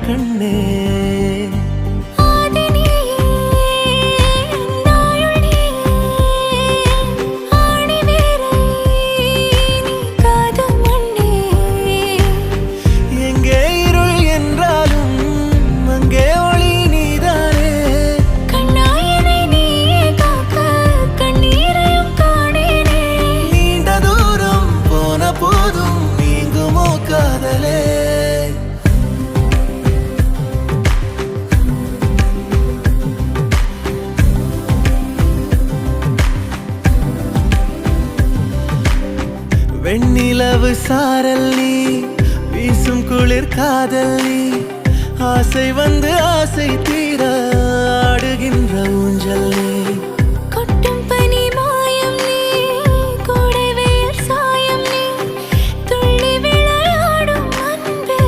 கண்ணே வெண்ணிலவு சாரல்லி வீசும் குளிர் காதல்லி ஆசை வந்து ஆசை தீர ஆடுகின்ற ஊஞ்சல்